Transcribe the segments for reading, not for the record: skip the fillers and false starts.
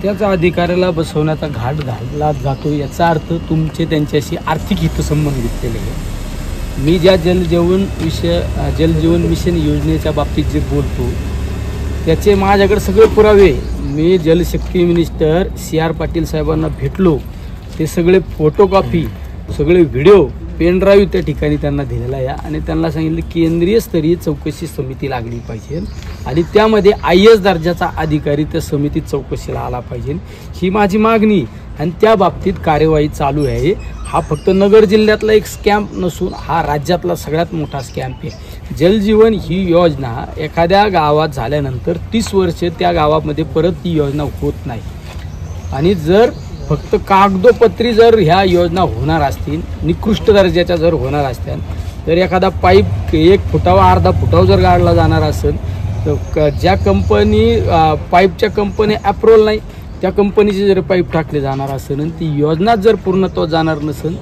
त्याच अधिकाऱ्याला बसवण्याचा घाट घालला जातो, याचा अर्थ तुमचे त्यांच्याशी आर्थिक हितसंबंध घेतलेले आहे। मी ज्या जलजीवन मिशन योजनेच्या बाबतीत जे बोलतो त्याचे माझ्याकडे सगळे पुरावे, मी जलशक्ती मिनिस्टर CR पाटील साहेबांना भेटलो, ते सगळे फोटोकॉपी, सगळे व्हिडिओ, पेन ड्राईव्ह त्या ठिकाणी त्यांना दिलेला आहे आणि त्यांना सांगितलं केंद्रीय स्तरीय चौकशी समिती लागली पाहिजे आणि त्यामध्ये IAS दर्जाचा अधिकारी त्या समितीत चौकशीला आला पाहिजे, ही माझी मागणी आणि त्या बाबतीत कार्यवाही चालू आहे। हा फक्त नगर जिल्ह्यातला एक स्कॅम्प नसून हा राज्यातला सगळ्यात मोठा स्कॅम्प आहे। जलजीवन ही योजना एखाद्या गावात झाल्यानंतर 30 वर्षे त्या गावामध्ये परत ती योजना होत नाही आणि जर फक्त कागदोपत्री जर ह्या योजना होणार असतील, निकृष्ट दर्जाच्या जर होणार असतील, तर एखादा पाईप 1 फुटावा अर्धा फुटावर जर गाडला जाणार असेल तर ज्या कंपनी पाईपच्या कंपनी अप्रूव्हल नाही त्या कंपनीचे जर पाईप टाकले जाणार असेल आणि ती योजना जर पूर्णत्व जाणार नसेल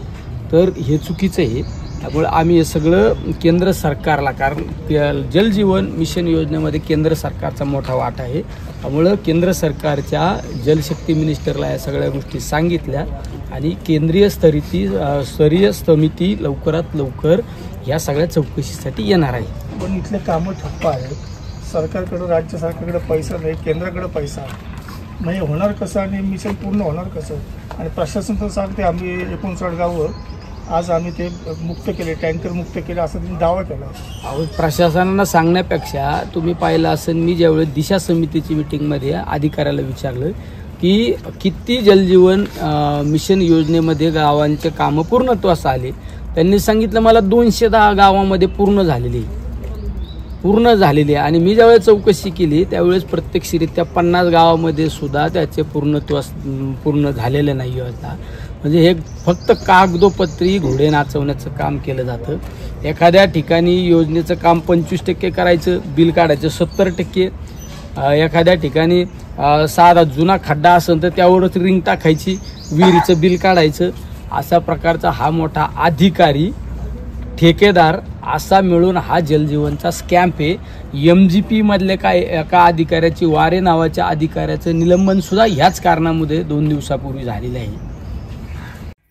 तर हे चुकीचं आहे। त्यामुळे आम्ही हे सगळं केंद्र सरकारला, कारण जलजीवन मिशन योजनेमध्ये केंद्र सरकारचा मोठा वाटा आहे, त्यामुळं केंद्र सरकारच्या जलशक्ती मिनिस्टरला या सगळ्या गोष्टी सांगितल्या आणि केंद्रीय स्तरीय समिती लवकरात लवकर या सगळ्या चौकशीसाठी येणार आहे। पण इथले कामं ठप्प आहेत, सरकारकडे, राज्य सरकारकडे पैसा नाही, केंद्राकडे पैसा नाही, होणार कसं आणि मिशन पूर्ण होणार कसं? आणि प्रशासन तर सांगते आम्ही 59 गावं आज आम्ही ते मुक्त केले, टँकर मुक्त केले असं त्यांनी दावा केला। प्रशासनाला सांगण्यापेक्षा तुम्ही पाहिलं असेल, मी ज्यावेळेस दिशा समितीची मिटिंगमध्ये अधिकाऱ्याला विचारलं की किती जलजीवन मिशन योजनेमध्ये गावांचे कामं पूर्णत्वास आले, त्यांनी सांगितलं मला 210 गावामध्ये पूर्ण झालेली आणि मी ज्यावेळेस चौकशी केली त्यावेळेस प्रत्यक्षरित्या 50 गावामध्ये सुद्धा त्याचे पूर्ण झालेले नाही योजना। म्हणजे हे फक्त कागदोपत्री घोडे नाचवण्याचं काम केलं जातं। एखाद्या ठिकाणी योजनेचं काम 25% करायचं, बिल काढायचं 70%, एखाद्या ठिकाणी साधा जुना खड्डा असेल तर त्यावरच रिंग टाकायची, विहिरीचं बिल काढायचं, अशा प्रकारचा हा मोठा अधिकारी ठेकेदार असा मिळून हा जलजीवनचा स्कॅम्प आहे। MGP मधले एका अधिकाऱ्याची, वारे नावाच्या अधिकाऱ्याचं निलंबन सुद्धा ह्याच कारणामुळे 2 दिवसापूर्वी झालेलं आहे।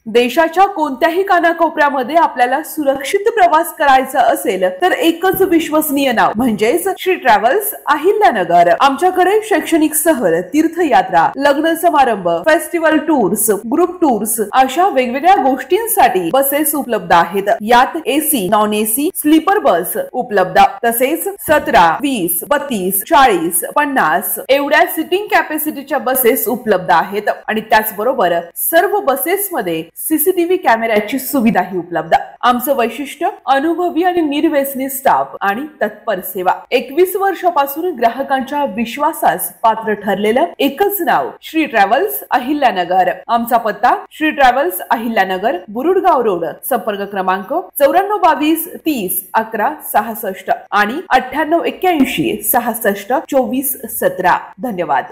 देशाच्या कोणत्याही कानाकोपऱ्यामध्ये आपल्याला सुरक्षित प्रवास करायचा असेल तर एकच विश्वसनीय नाव म्हणजेच श्री ट्रॅव्हल्स अहिल्यानगर। आमच्याकडे शैक्षणिक सहल, तीर्थयात्रा, लग्न समारंभ, फेस्टिवल टूर्स, ग्रुप टूर्स अशा वेगवेगळ्या गोष्टींसाठी बसेस उपलब्ध आहेत। यात AC, non AC, sleeper bus उपलब्ध, तसेच 17, 20, 32, 40, 50 एवढ्या सिटिंग कॅपॅसिटीच्या बसेस उपलब्ध आहेत आणि त्याचबरोबर सर्व बसेसमध्ये CCTV कॅमेऱ्याची सुविधाही उपलब्ध। आमचं वैशिष्ट्य अनुभवी आणि निर्व्यसनी स्टाफ आणि तत्पर सेवा। 21 वर्षापासून ग्राहकांच्या विश्वासास पात्र ठरलेलं एकच नाव श्री ट्रॅव्हल्स अहिल्यानगर। आमचा पत्ता श्री ट्रॅव्हल्स अहिल्यानगर, बुरुडगाव रोड, संपर्क क्रमांक 9422 30 11 66 आणि 9881 66 24 17। धन्यवाद।